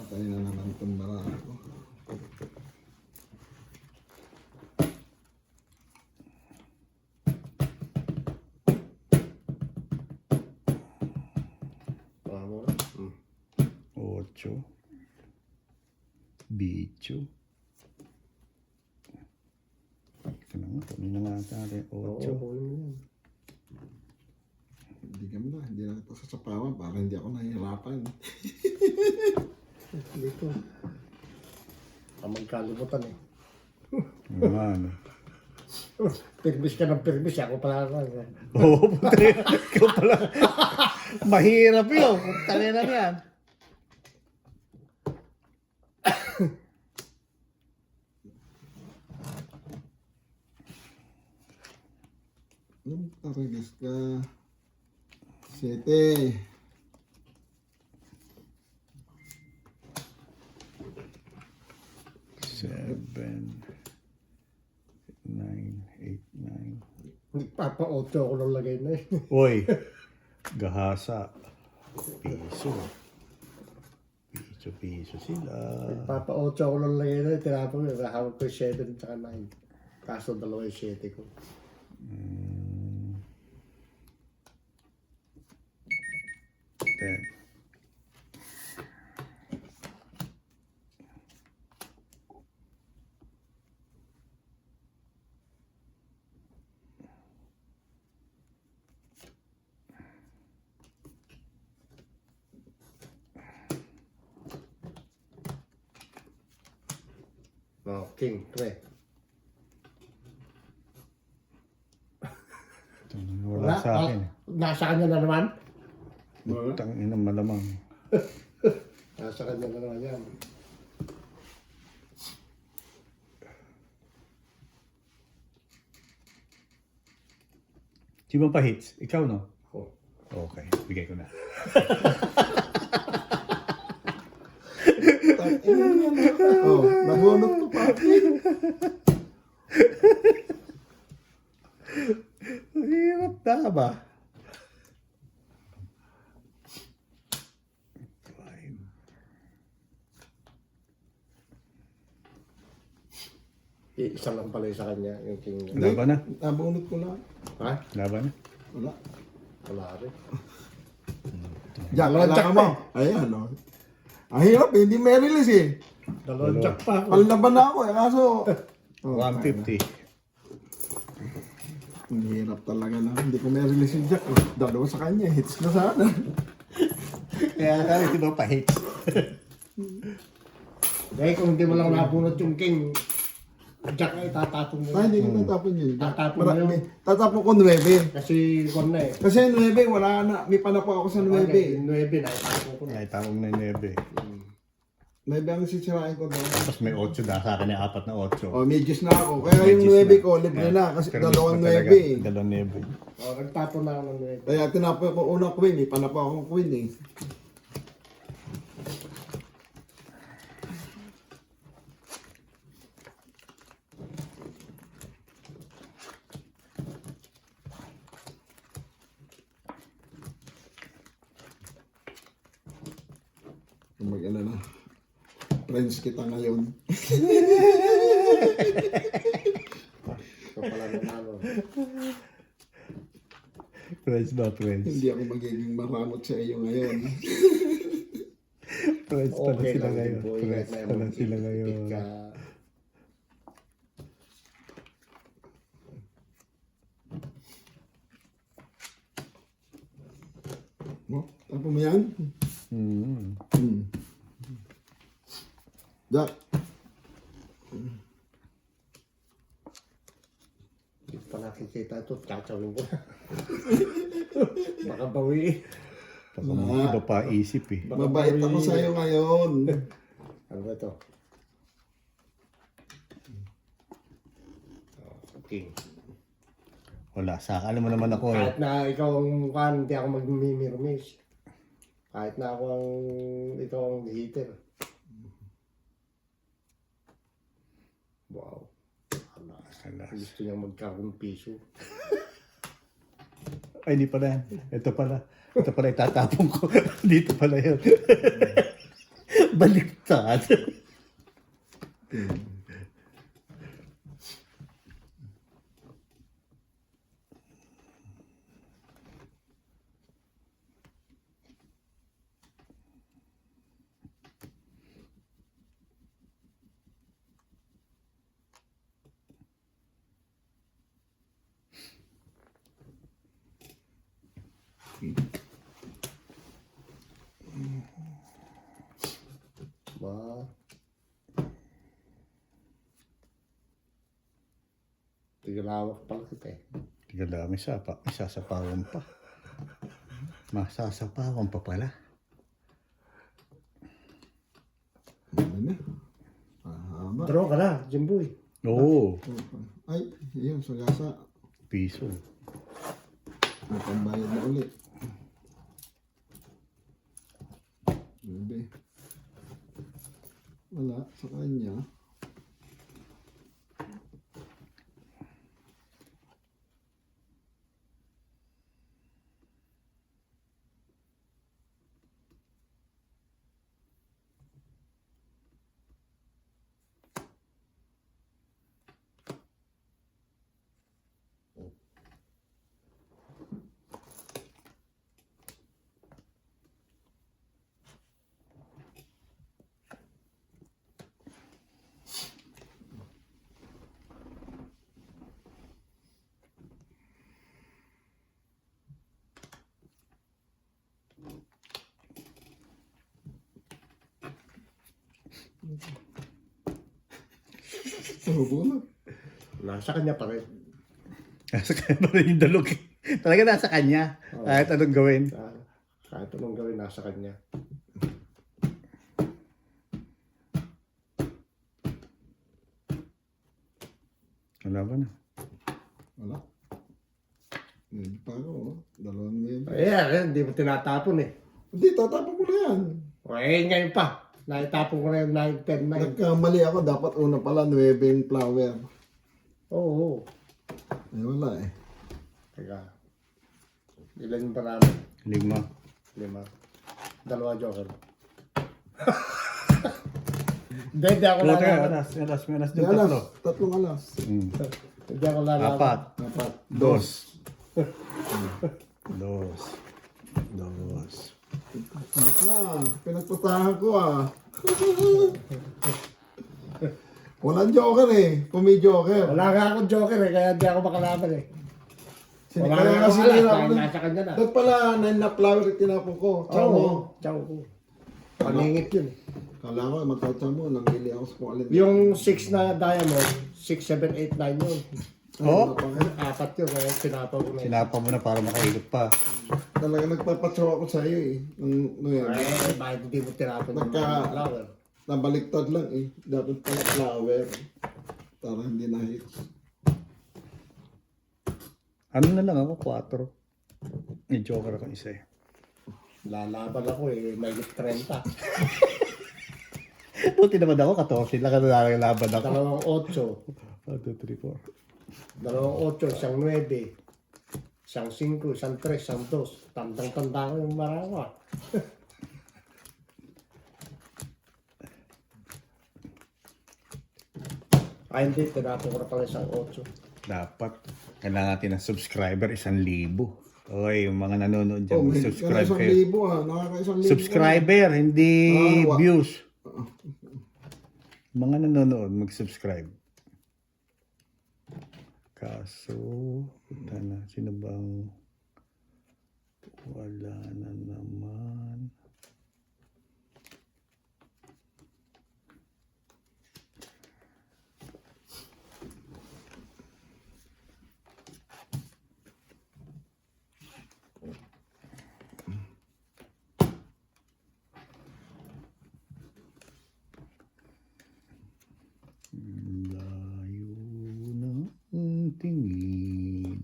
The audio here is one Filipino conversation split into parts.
Patay na naman itong barako. Ocho. Bicho. Ito na nga, kunin na nga natin. Ocho. Hindi ka mo na, hindi na ito sasapawan para hindi ako nahihirapan. Dito. Magkalimutan eh. Ano? Permis ka ng permis, ako pala ako. Oo, puta. Ikaw pala. Mahirap yun. Punta na yan. Tarigis ka. 7. Seven. 9, 8, 9. Nagpapa-auto ako ng lagay na eh. Uy, gahasa. Piso. Piso sila. Nagpapa-auto ako ng lagay na eh. Tinapon ko, nahawag ko yung 7 at 9. Kaso dalawa yung 7 ko. Ten. Oh, king, pre. Wala sa akin. Nasa kanya na naman? Utang ina malamang. Nasa kanya na naman yan. Sino pa hits? Ikaw no? Oh. Okay, bigay ko na. Oh, nabunot ko pa. Hirap na ba? Isa lang pala yung sa kanya, yung king. Laban na. Nabunot ko lang. Ha? Laban na. Wala. Wala rin. Diyan, kailangan mo. Ayan, oh. Ang hirap eh, hindi may release eh. Dalawang jack pa ako. Panlaban na ako eh, kaso... Oh, 150. Ang hirap talaga na. Hindi ko may release yung jack eh. Dalawa sa kanya, hits na sana. Kaya sabi, sino pa hits? Dahil kung hindi mo lang nabunot yung king, jack ay tatapon mo. Hindi ko tatapon yun. Tatapon mo yun. Tatapon ko 9. Kasi kung na eh. Kasi 9, wala na. May panapo ako sa 9. Okay, 9 na itapon ko na. Ay, tamang na 9. 9 ang sisirain ko doon. Tapos may 8 na sa akin, 4 na 8. Oh, medyo na ako. Kaya yung 9 ko, libre na. Kasi dalawang 9 eh. Dalawang 9. O, nagtapon na ako ng 9. Kaya tinapon ko unang queen eh. Panapo akong queen eh. Mag-ano na. Friends kita ngayon. So pala nanalo. Friends ba, friends? Hindi ako magiging maramot sa iyo ngayon. Friends pala Okay sila lang din ngayon. po. Friends pala sila ngayon. Mo, tapo mo yan? Jack. Hindi pa nakikita ito. Kakawin ko na. Baka bawi. Baka iba pa isip eh. Mabait ako sa iyo ngayon. Ano ba ito? King. Wala, sa alam mo naman ako eh. Kahit na ikaw ang kan, hindi ako magmimirmis. Kahit na ako ang ikaw ang hater. Wow. Alas. Gusto niya magkakumpiso. Ay, hindi pala. Ito pala. Ito pala itatapon ko. Dito pala yun. Baliktad. Ba? Tigalawak pala kita eh. Tigala, may sasapawan pa. Masasapawan pa pala. Ano na? Haba. Draw ka na, Jimboy. Oo. Ay, yun, sagasa. Piso. May pambayad na ulit. Bebe. Wala, sa kanya. Subo na. Nasa kanya pa rin. Nasa kanya pa rin yung dalog. Talaga nasa kanya. Kahit anong gawin. Kahit anong gawin, nasa kanya. Wala ba na? Wala. Pa ako, oh. Dalawang bebe. Ayan, hindi mo tinatapon eh. Hindi, tatapon ko na yan. Eh, ngayon pa. Naitapon ko na yung 9, 10, 9. Nagkamali ako, dapat una pala 9 yung flower. Oo. Eh, wala eh. Teka. Ilan yung parami? 5. 5. Dalawa joker. Hindi ako lalaban. Alas. May alas May din alas, tatlo. tatlong alas. Hindi ako lalaban. 4. Dapat. 2. 2. Ano na, pinagputahan ko ah. Walang joker eh, pumi joker. Wala nga akong joker eh, kaya hindi ako makalaban eh. Wala Kaya nga kasi akong alas, nila dahil nasa kanya na. Dapat pala, 9 na flower yung tinapon ko. Tsaka mo. Chow ko. Paningit yun eh. Kala ko, magkatsa mo, namili ako sa kung alin. Yung 6 na diamond, 6, 7, 8, 9 yun. Oh? Apat yun, kaya sinapaw ko na yun. Sinapa mo na para makaikot pa. Talaga nagpapatsaw ako sa iyo eh. Nung yun. Eh, bakit hindi mo tinapon yung Nagka- mga flower? Nabaliktad lang eh. Dapat pala flower. Para hindi na hits. Ano na lang ako? 4. May joker ako isa eh. Lalaban ako eh, may 30. Buti naman ako, 14 lang ka laban ako. Dalawang 1, 8. 2, 3, 4. Dalawang 8, isang 9. Isang 5, isang 3, isang 2. Tandang-tanda ko yung marawa. Ay hindi, tinapon ko na pala isang 8. Dapat. Kailangan natin ng subscriber, 1,000. Okay, yung mga nanonood dyan, Oh, may subscribe isang kayo. libo ah. Nakaka-1,000 libo. Subscriber, hindi views. Ah. Mga nanonood, mag-subscribe. Kaso, puta na, sino bang wala na naman. Layo ng tingin.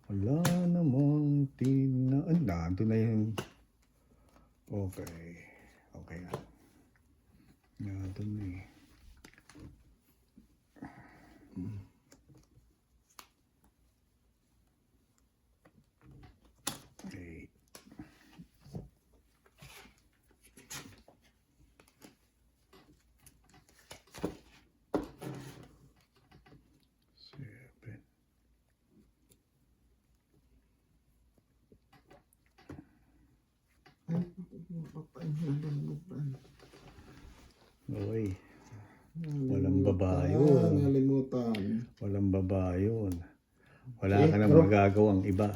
Wala namang nandun na yun. Okay. Okay na. Nandun na eh. Okay. Uy. Walang babae Ah, yun. nalimutan. Walang babae yun. Wala ka na magagawang iba.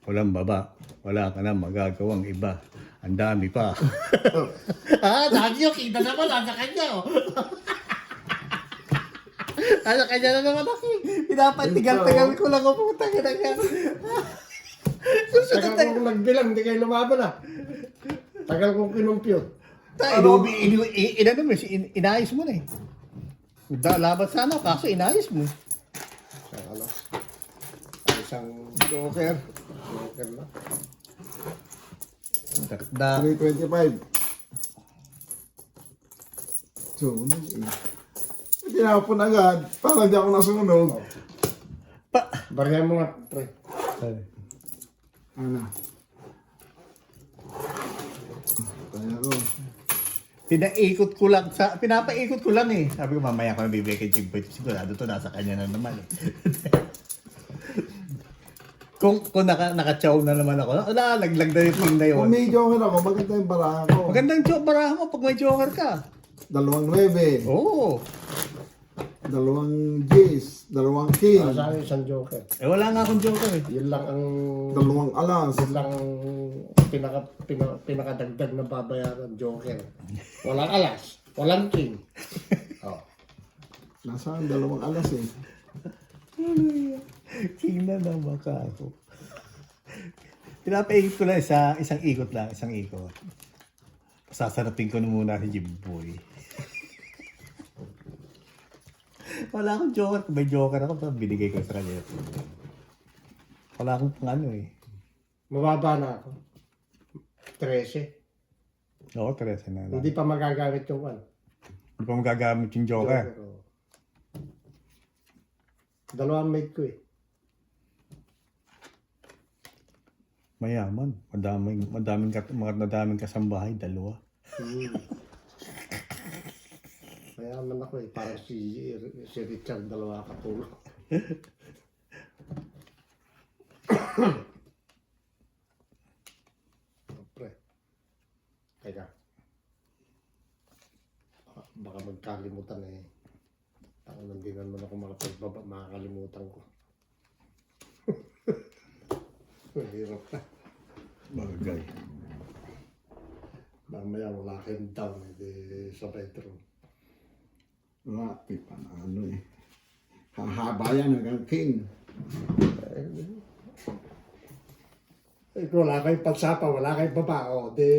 Walang baba. Wala ka na magagawang iba. Ang dami pa. Lagi yung kita naman, nasa kanya, oh. Nasa kanya na naman ako. Pinapatigal-tagal ko lang ako. Putang ina ka. Tagal kong nagbilang, hindi kayo lumaban, ah. Tagal kong kinumpute. Inano mo, inayos mo na eh. Laban sana, kaso inayos mo. Sa ano? Ang isang Joker. joker na. Da. 325. So, tinapon agad. Parang di ako nasunog. Pa. Barihan mo nga, pre. Ano? Kaya ko. Pinapaikot ko lang eh. Sabi ko mamaya ko na bibigay kay Jimboy. Sigurado to nasa kanya na naman eh. kung naka-chow na naman ako, laglag na yung thing na yun. Kung may joker ako, maganda yung baraha ko. Magandang baraha mo pag may joker ka. 2-9, Oo. 2 Gs, 2 King, Sa akin, isang joker. Wala nga akong joker eh. Yun lang ang 2 alas. yun lang ang pinakadagdag na babayaran, joker. Walang alas, walang king. Oh. Nasaan 2 alas eh. King na naman ka ako. Pinapaikot ko lang isang ikot lang, isang ikot. Sasarapin ko na muna si Jimboy. Wala akong joker. Kung may joker ako, binigay ko sa kanya. Wala akong pang ano eh. Mababa na ako. 13. Oo, 13 na lang. Hindi pa magagamit yung one. Hindi pa magagamit yung joker. Oh. Dalawang mate ko eh. Mayaman. Madaming kasambahay, 2. Mayaman ako eh. Parang si Richard, 2 katulong. Pre. Teka. Baka magkalimutan eh. Ako hindi naman ako makakalimutan ko. Mahirap na. Bagay. Mamaya wala kayong down, hindi sa bedroom. Wala, pipa na ano eh. Hahaba yan hanggang King. Eh, kung wala kayong pagsapa, wala kayong baba, o, di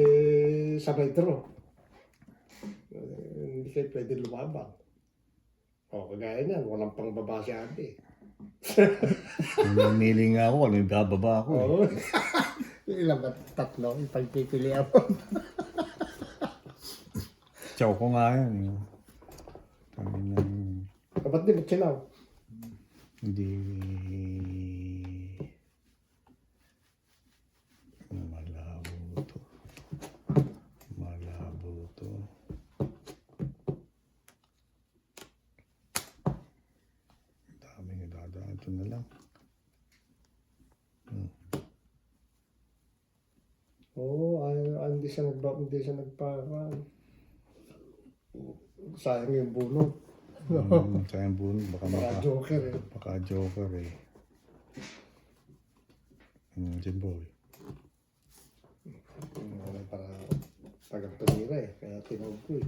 sa bedroom. Hindi kayo pwede lumabang. O, kagaya niyan, walang pang baba si ate. Kung namili nga ako, ano yung bababa ako eh. Oo. Ilan ba? 3? Ipagpipili ako. Chow ko nga yan. Yung, sabi ng, Ba't di mo sinaw? hindi malabo to. Malabo to. Daming idadaan. Ito na lang. Oo, hindi siya nagpa. Sayang yung bunot. Sayang bunod. Mga joker eh. Baka joker eh. Jimboy. Para tagang tumira eh. Kaya tinawag ko eh.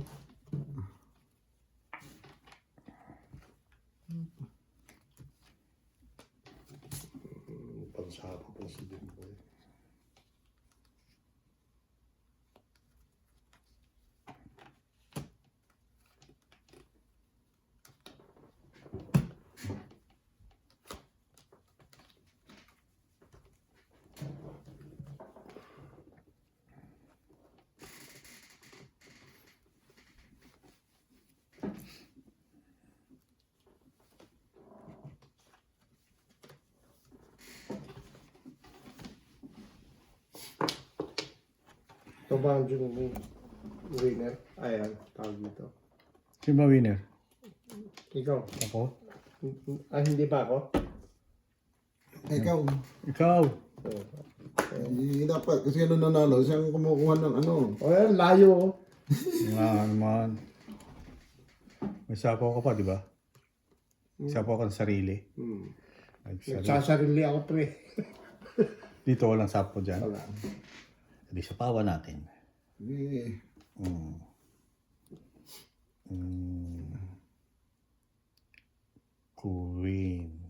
Pansapa pa si Jimboy. Ito ba ang winner? Ayan, tawag dito. Sino ba winner? Ikaw. Ako? Ah, hindi ba ako? Ikaw. Ikaw. Oo. Dapat, kasi ano nanalo, siyang kumukuha ng ano. O yan, layo. Nga naman. May sapaw ka pa, di ba? Sapaw ka ng sarili. Ay, sarili. Nagsasarili ako, pre. Dito walang sapaw dyan. Wala. Hindi sapawan natin. Eh, Queen.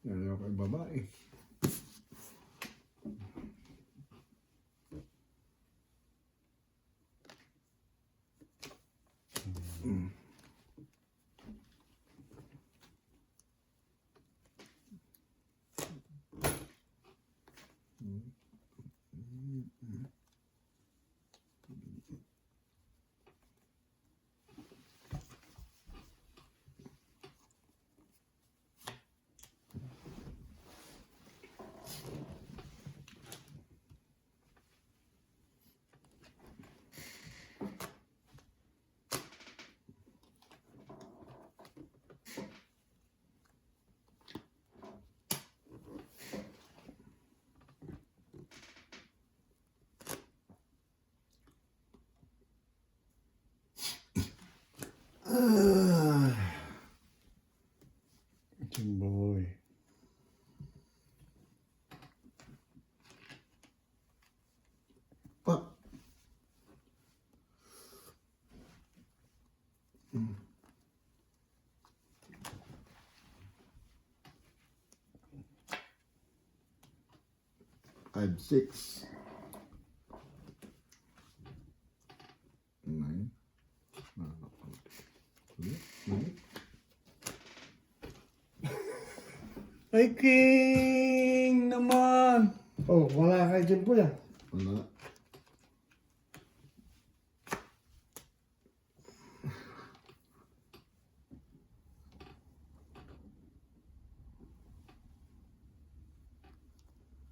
ayaw ko yung babae. Boy. Pa. Five, 6. 9. Ay, King naman! Oh, wala kayo dyan po yan. Wala.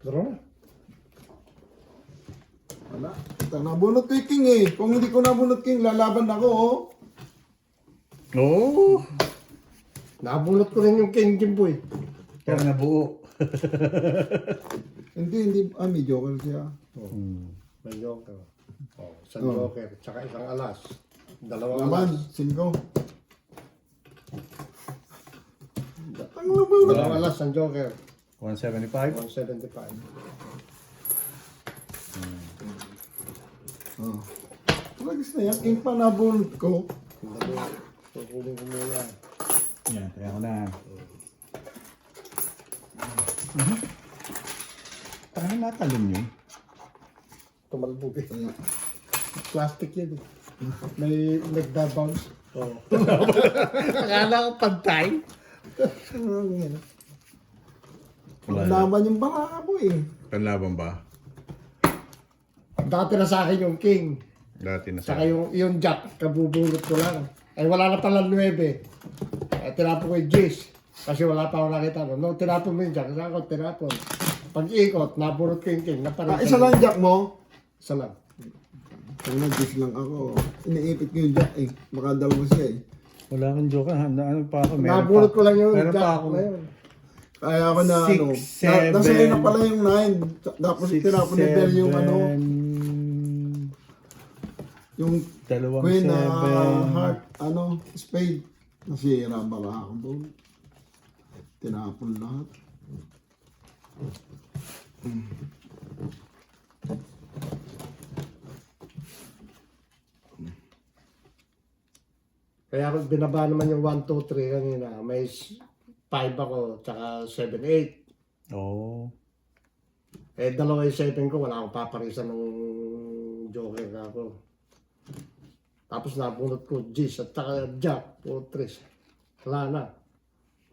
Pero na. Wala. Ito, nabunot ko yung king eh. Kung hindi ko nabunot king, lalaban ako oh. Oo! Nabulot ko rin yung King Jimboy. Pero nabuo. Hindi. Ah, may joker siya. Oh, may joker. Oh, isang joker, tsaka isang alas. Dalawang Laban, alas. 5. Ang nabunot. Dalawang alas, isang joker. 175? 175. Oh. Lagis na yan. King pa nabunot ko. Kukunin ko muna. Yan, kaya ko na. Parang natalon yun. Tumalbog eh. Plastic yan eh. May nagbabounce. Oh. Akala ko pantay. Laban yung baraka mo eh. Panlaban ba? Dati na sa akin yung King. Dati na sa... Saka yung Jack, kabubulot ko lang. Ay wala na pala 9. Ay tinapon ko yung Jace. Kasi wala pa ako nakita. No, tinapon mo yung Jack. Saka ako tinapon. Pag ikot, nabulot ko yung King. Isa lang jack mo. Isa lang. Kung nag-gis lang ako. Iniipit ko yung jack eh. Baka dalawa siya eh. Wala akong joke. Ano pa ako? Nabulot ko lang yung meron Jack. pa ako. na yun. Kaya ako na Six, ano. seven. Nasa na pala yung 9. Tapos tinapon ni Bell yung ano. Yung Dalawang Queen na 7. heart, ano, spade. Nasira bala ako doon. Tinapon lahat. Kaya ako binaba naman yung 1, 2, 3 kanina. May 5 ako, tsaka 7, 8. Oo. Eh, dalawa yung 7 ko, wala akong paparisan ng joker ka ako. Tapos nabunot ko G's at saka Jack, 4-3. Wala na.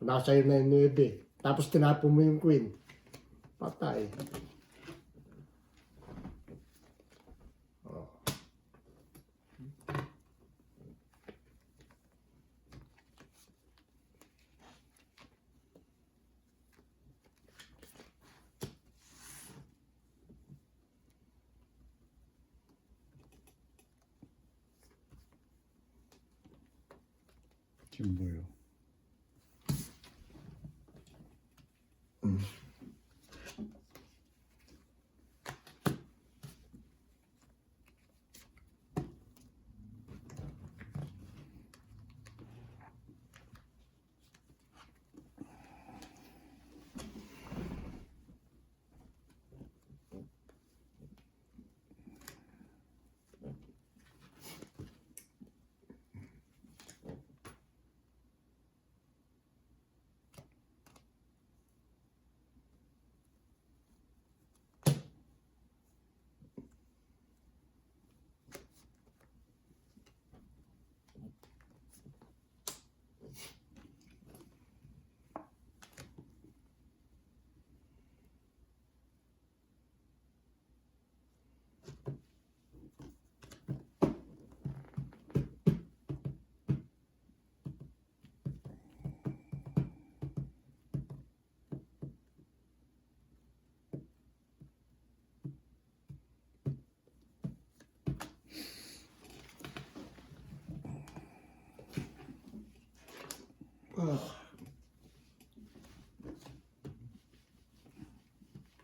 Nasa iyo na yung 9. Tapos tinapon mo yung Queen. Patay. Chimboyo.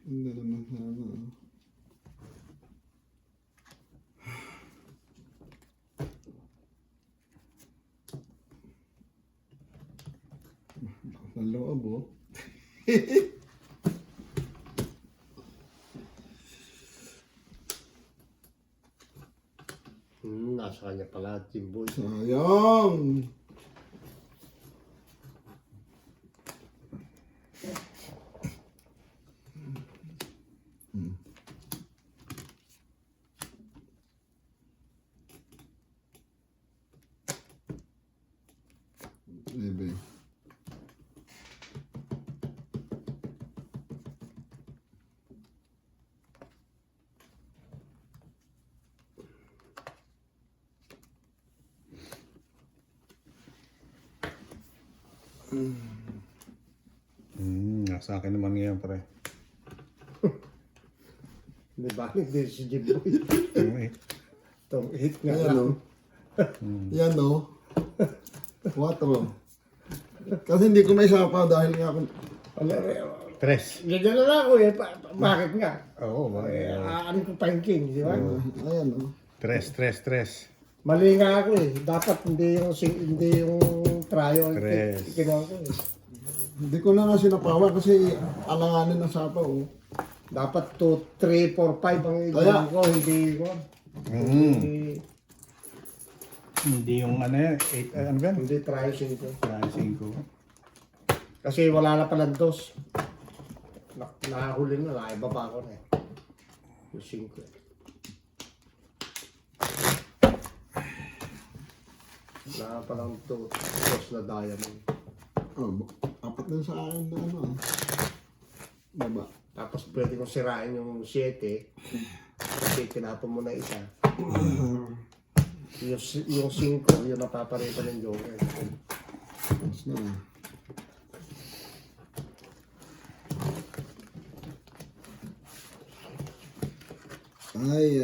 Hindi naman sana. Ang loob, oh. Nasa kanya pala, Jimboy. Sayang. Maybe. Nasa akin naman yan, pre. Di ba? Hindi si Jimboy. Yung 8. Itong 8 nga Yan, lang. oh. Yan, oh. 4. Kasi hindi ko may sapa dahil nga ako... Wala, 3. ganyan na lang ako eh. Bakit nga? Oo, Ano ko pa yung king, di ba? Ayan, oh. 3. Mali nga ako eh. Dapat hindi yung trial. Tres. Ginawa ko eh. Hindi ko na nga sinapawan kasi alanganin ng sapa, oh. Dapat 2, 3, 4, 5 ang Kaya- ginawa ko. Hindi ko. Hindi, Hindi yung ano yan, 8, ano ba yan? hindi trial 5. 5. Kasi wala na palang dos. Nakahuli na, nakibaba ko na eh. Yung 5 eh. Wala palang dos na diamond. Oh, apat din sa akin na ano, ah. Baba. Tapos pwede kong sirain yung 7. Kasi tinapon mo na isa. Yung 5, yung napaparita ng joker. Tapos na. Ay.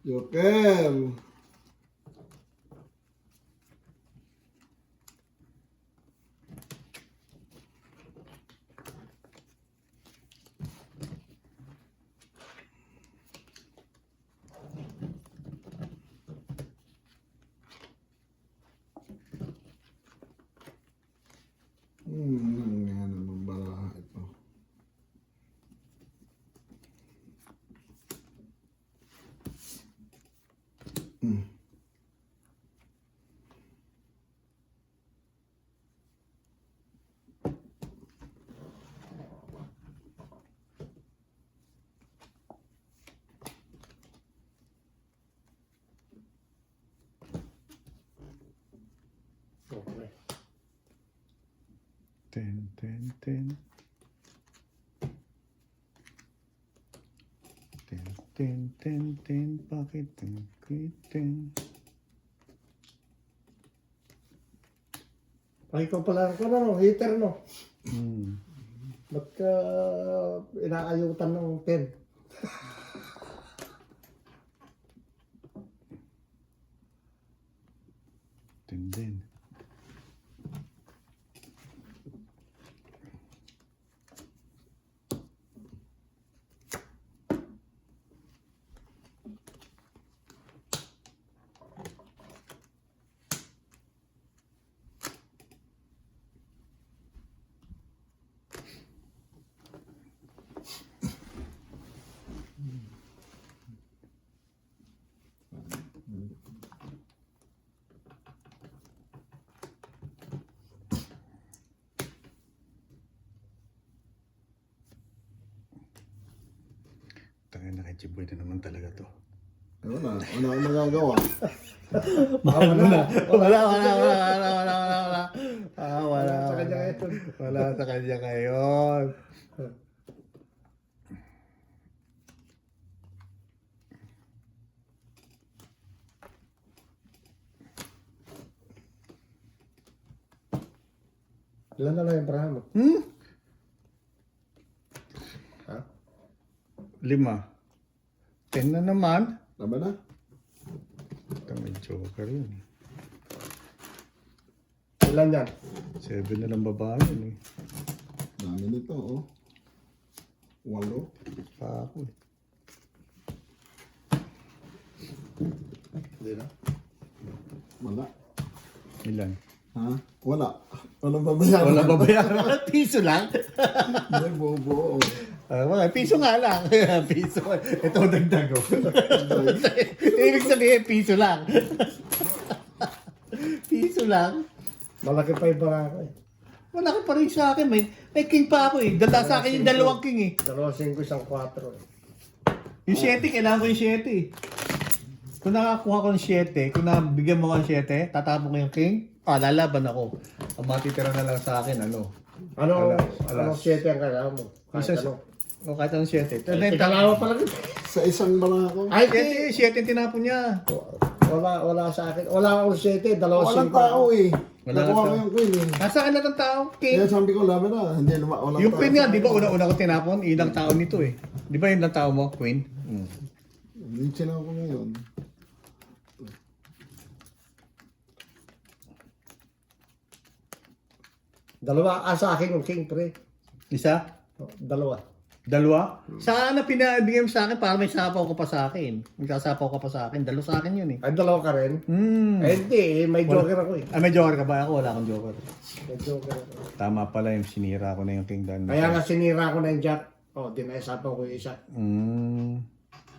Joker. Okay. 10. 10. Bakit ang kiting? Ay, ikaw pala ko no, heater no. Hmm. Ba't ka inaayutan ng 10? Din. Tangin na kay Chiboy na naman talaga to. Wala akong magagawa. Wala sa kanya ngayon. Wala sa kanya ngayon. Ilan na lang yung parahan mo? Hmm? Ha? 5. 10 na naman. Tama na? Ito may joker yun. Ilan yan? 7 na lang babae yun eh. Dami nito, oh. 8. Pa ako eh. Hindi na. Wala. Ilan? Ha? Wala. Walang babayaran. Wala babayaran. Piso lang. Hindi, bobo. Mga piso nga lang. Piso. Ito dagdag oh. Ibig sabihin, piso lang. Piso lang. Malaki pa yung barako eh. Wala ka pa rin sa akin. May king pa ako eh. Dala sa akin yung 2 king eh. 2, 5, 1, 4 eh. Yung 7, kailangan ko yung 7 eh. Kung nakakuha ko ng 7, kung nabigyan mo ko ng 7, tatapon ko yung king, lalaban ako. Ang matitira na lang sa akin, ano? Ano, Alas. anong 7 ang kailangan mo? Kahit Isa, ano. o kahit anong 7. Ikalawa pala rin. Sa isang barako. Ay, 7 tinapon niya. wala sa akin. Wala akong 7, 2, 5. Walang tao eh. Wala Nakuha tao. ko yung queen eh. Nasa akin na ng tao, king. Kaya sabi ko, laban na. Hindi naman, walang Yung tao. queen nga, di ba una-una ko tinapon? Ilang tao nito eh. Di ba yung tao mo, queen? Hindi sila ko ngayon. Dalawa, sa akin yung king, pre. Isa? Dalawa. 2? Sana pinabigyan mo sa akin para may sapaw ka pa sa akin. May sasapaw ka pa sa akin. 2 sa akin yun eh. Ay, dalawa ka rin? Hmm. Hindi, may joker ako eh. May joker ka ba? Ako wala akong joker. May joker ako. Tama pala yung sinira ko na yung King Dan. Kaya nga sinira ko na yung jack. Di naisapaw ko yung isa. Hmm.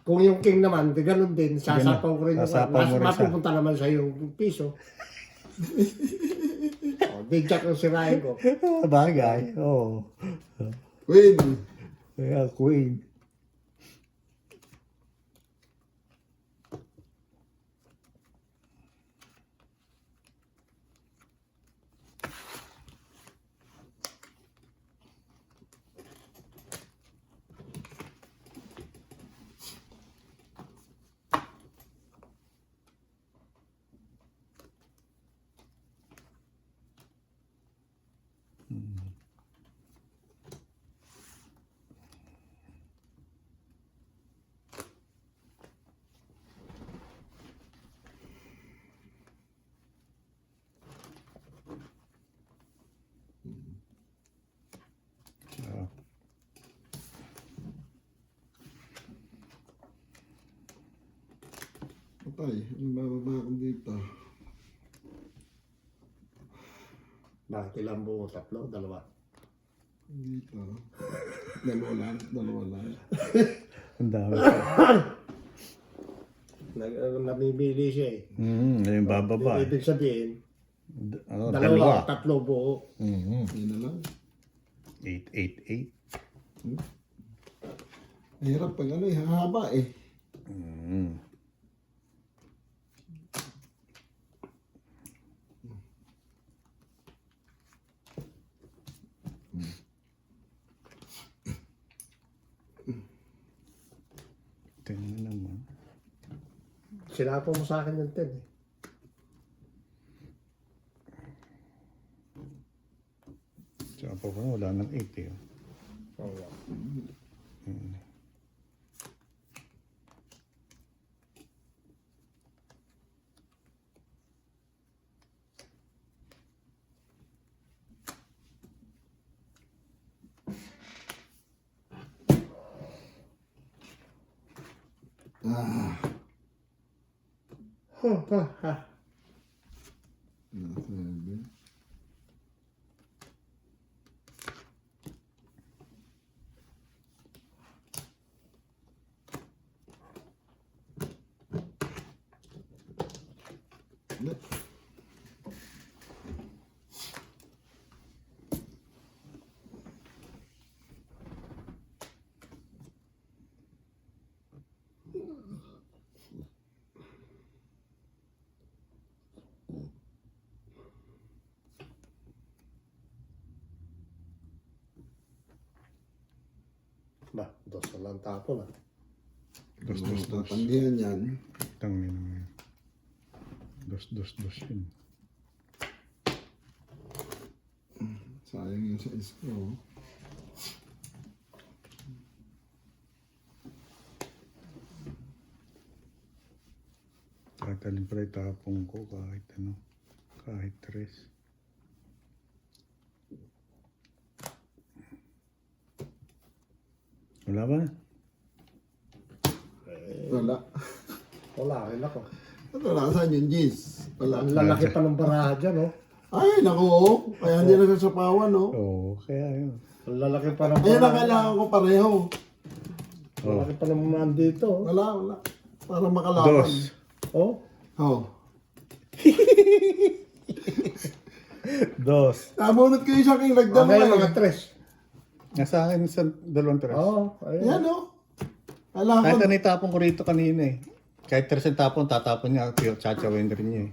Kung yung king naman, di ganun din. Sasapaw ko rin yung Sasapaw mo rin siya. mapupunta naman sa yung piso. Di jack yung sirahin ko. Bagay. Oo. Queen! Kaya queen. Patay, ang bababa ko dito. Bakit ilang buo? 3, 2. Dito. Dalawa lang. Ang dami. Namimili siya eh. Yung bababa. Ibig sabihin, Ano, dalawa, dalawa. tatlo buo. Yun na lang. 888. Hirap pag ano eh, haba eh. Tingnan naman. Sinapo mo sa akin yung 10 eh. Tsaka pa wala nang 8 eh. Oo. Ah. Ha. Sabi. Ba, dos na lang tapo na. Dos. Tatanggihan yan. Tangin mo yun. Dos yun. Sayang yung sa isko. Tatalin pala itapong ko kahit ano. Kahit 3. Wala ba? Wala. Wala, rin ako. Wala, saan yung G's? Wala. Ang lalaki pa ng baraha dyan, oh. Ay, naku, oh. Kaya hindi na sasapawan, oh. Oo, kaya yun. Ang lalaki pa ng Ayan na baraha. kailangan ko pareho. Ang lalaki pa ng mga dito, oh. Wala. Para makalaban. Dos. Oh, Oh. Dos. Namunod kayo sa aking nagdamo okay, mga eh. tres. Nasa akin sa dalawang 3. Oo, ayun. Ayan, oh. Kailangan Kahit ko. na itapon ko rito kanina eh. Kahit 3 ang tapon, tatapon niya. Tsachawin rin niya eh.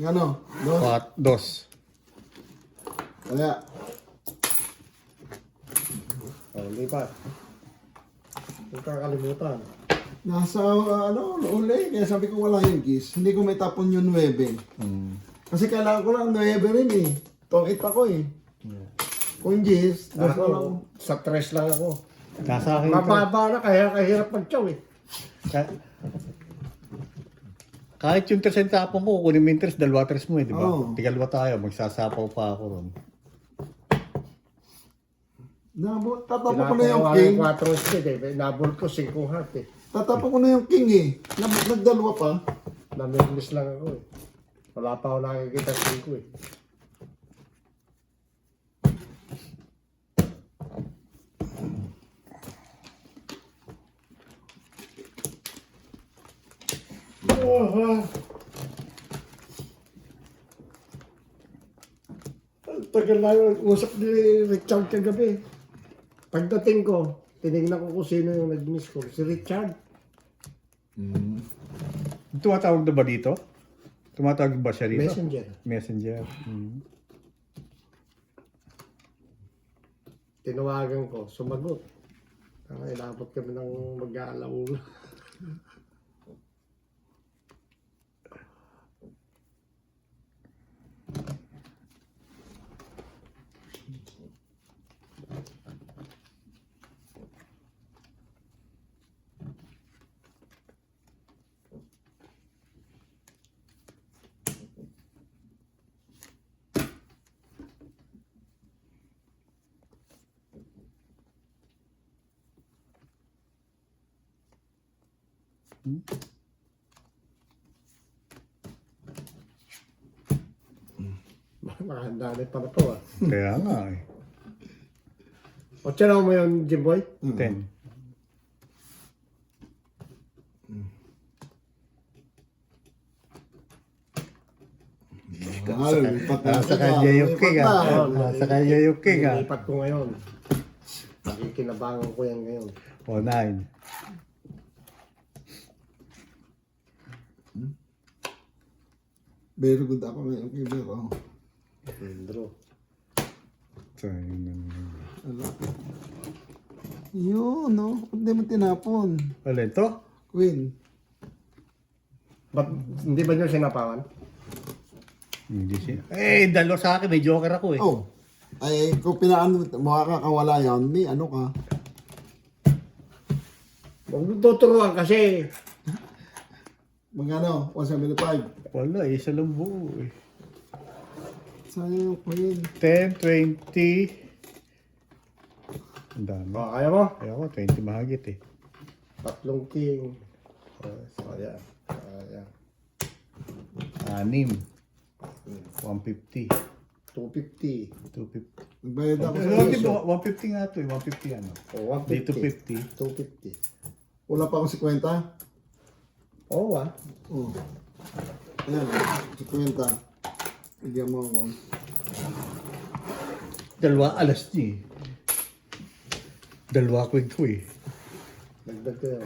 Ano? Dos. Dos. Kaya. Oh, hindi pa. Huwag kakalimutan. Nasa, uli. Kaya sabi ko wala yung G's. Hindi ko may tapon yung 9. Kasi kailangan ko lang 9 rin eh. Tongit ako eh. Kung G's, dos na lang. Ako, sa tres lang ako. Nasa akin ito. Mababa na, kaya kahirap mag-chow eh. Kahit yung 3 ang tapon ko, kunin mo yung 3, dalawa 3 mo eh, di ba? Oo. Tigalwa tayo, magsasapaw pa ako ron. Tatapon ko na yung king. 4 speed eh. Nabol ko 5 heart eh. Tatapon ko na yung king eh. Nagdalawa pa. Namimiss lang ako eh. Wala pa ako nakikita sa 5 eh. Ang tagal na yung usap ni Richard kagabi. Pagdating ko, tinignan ko kung sino yung nag-miss ko. Si Richard. Tumatawag na ba dito? Tumatawag ba siya dito? Messenger. Messenger. Tinawagan ko, sumagot. Inabot kami ng mag-aalaula. Makahanda na pala to ah. Kaya nga eh. O tiyanaw mo yun, Jimboy? 10. Mahal, lipat na Nasa kita. kanya yung Lipat king, na. ah. Nasa kanya yung king, ah. Ilipat ko ngayon. Nakikinabangan ko yan ngayon. O, 9. Very good ako ngayon kay Bero. Pedro. So, yun. Ano? Yun, no? Hindi mo tinapon. Alin to? Queen. Ba't hindi ba nyo sinapawan? Hindi siya. Eh, dalo sa akin. May joker ako eh. Oh. Ay, kung pinaan makakawala yan, may ano ka. Huwag mo tuturuan kasi. Magkano? 175. Wala eh. Isa lang buo eh. Sayang yung Queen. 10, 20. Ang dami. Kaya mo? Kaya ako, 20 mahagit eh. Tatlong king. Ayan. Ayan. 6. 150. 250. 250. Nagbayad ako sa Hindi presyo. ba? 150 nga to eh. 150 ano? O, Dito 150. 250. Wala pa akong 50. Oo Oh. Ayan, 50. Bigyan mo ako. Dalawa alas niya eh. Dalawa ko ito eh. Dagdag ko yan.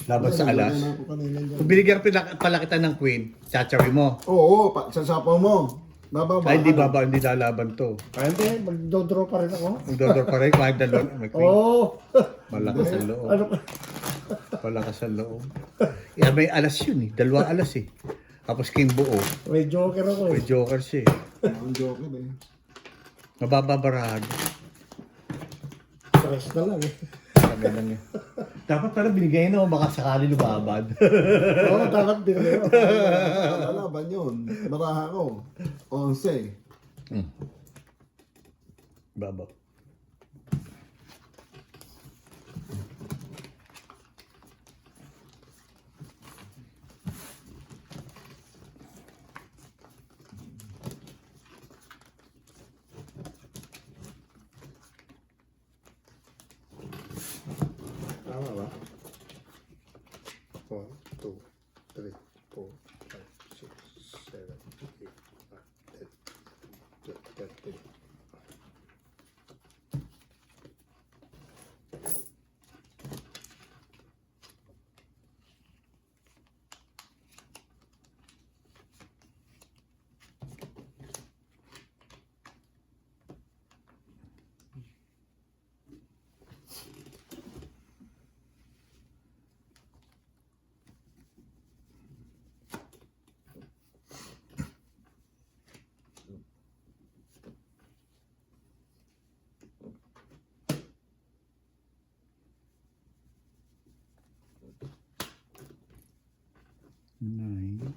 Laban sa alas. Nagbayad na ako kanina dyan. Kung binigyan pala kita ng queen, chachawi mo. Oo, sasapaw mo. Bababa. Ay, hindi baba, hindi lalaban to. Kaya hindi, magdodraw pa rin ako. Magdodor pa rin, kahit dalawa. May queen. Oo. Malakas ang loob. Ano pa? Malakas ang loob. Yeah, may alas yun eh. Dalawa alas eh. Tapos king buo. May joker ako May eh. joker siya eh. Ang joker eh. Mabababarahan. Stress na lang eh. Sabi lang yun. Dapat pala binigay na baka sakali lumabad. Oo, dapat din yun. Lalaban yun. Baraha ko. 11. Baba. Tama ba? 1, 2, 3, 4, 5, 6, 7, 8, 9, 10, 13. Nine.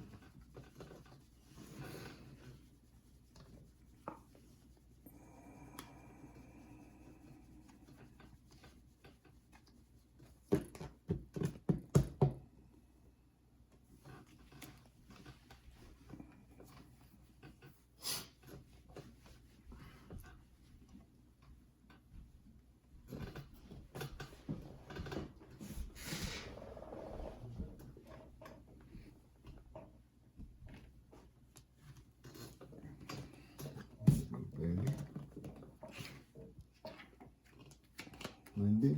Pwede. Hindi.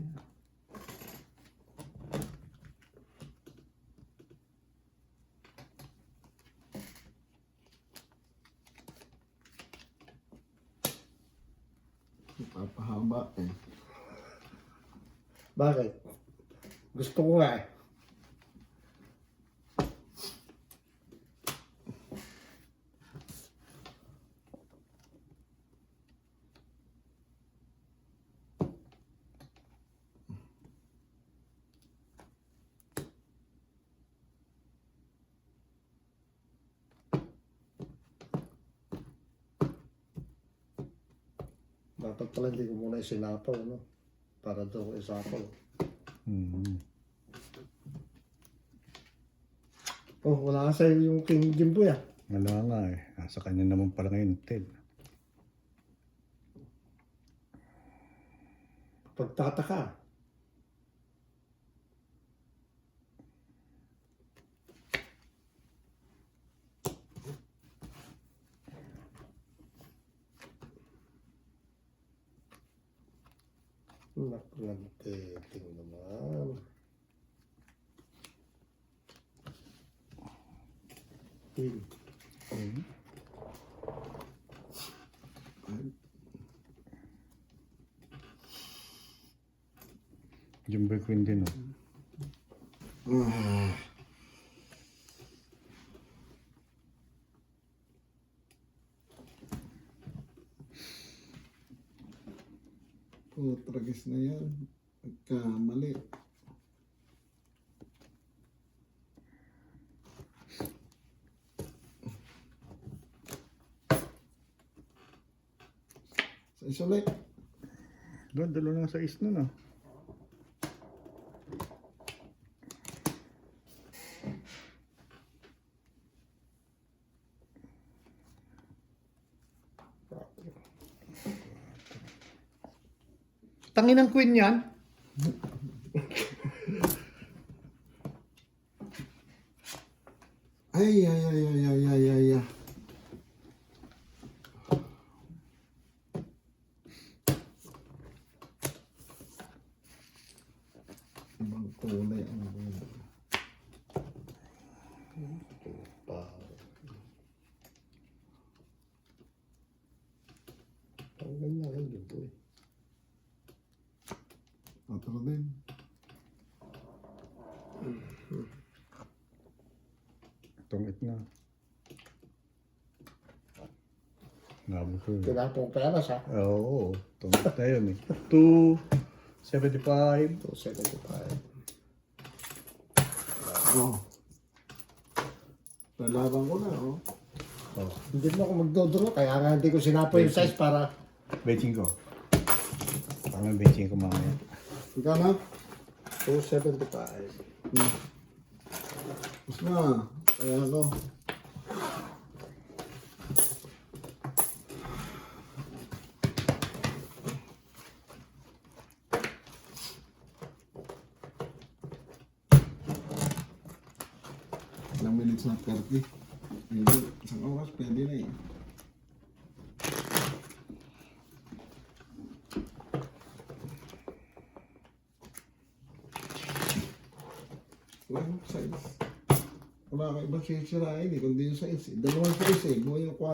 Papahaba eh. Bakit? Gusto ko nga eh. Dapat pala hindi ko muna isinapaw, no? Para doon ko isapaw. Oh, wala ka sa'yo yung King Jimbo ya. Wala nga eh. Nasa kanya naman pala ngayon, Ted. Pagtataka. Naklanteting naman. Jumbo Queen din, oh. Tragis na yan. Nagkamali. Sa isa ulit. Doon, dalawa lang sa is nun, ah. Tangin ng queen yan. Ay, ay, ay, ay, ay, ay, ay, ay. Ibang kulay ang buhay. Ang ganda rin dito eh. Otro din. Tungit na. Nabo ko. Tinapong peras ha. Oo, tungit na yun, eh. 275. 275. Oh. Lalaban ko na, oh. Oh, Hindi mo ako magdodro, kaya nga hindi ko sinapo yung size para benching ko. Parang benching ko mamaya. Magkano? 275. Mas na. Kaya ako. Ilang minutes na 30. Pwede. Isang oras, pwede na eh. Walang size. Wala ka ibang sisirain eh, kundi yung size eh. Dalawang size eh, buhay yung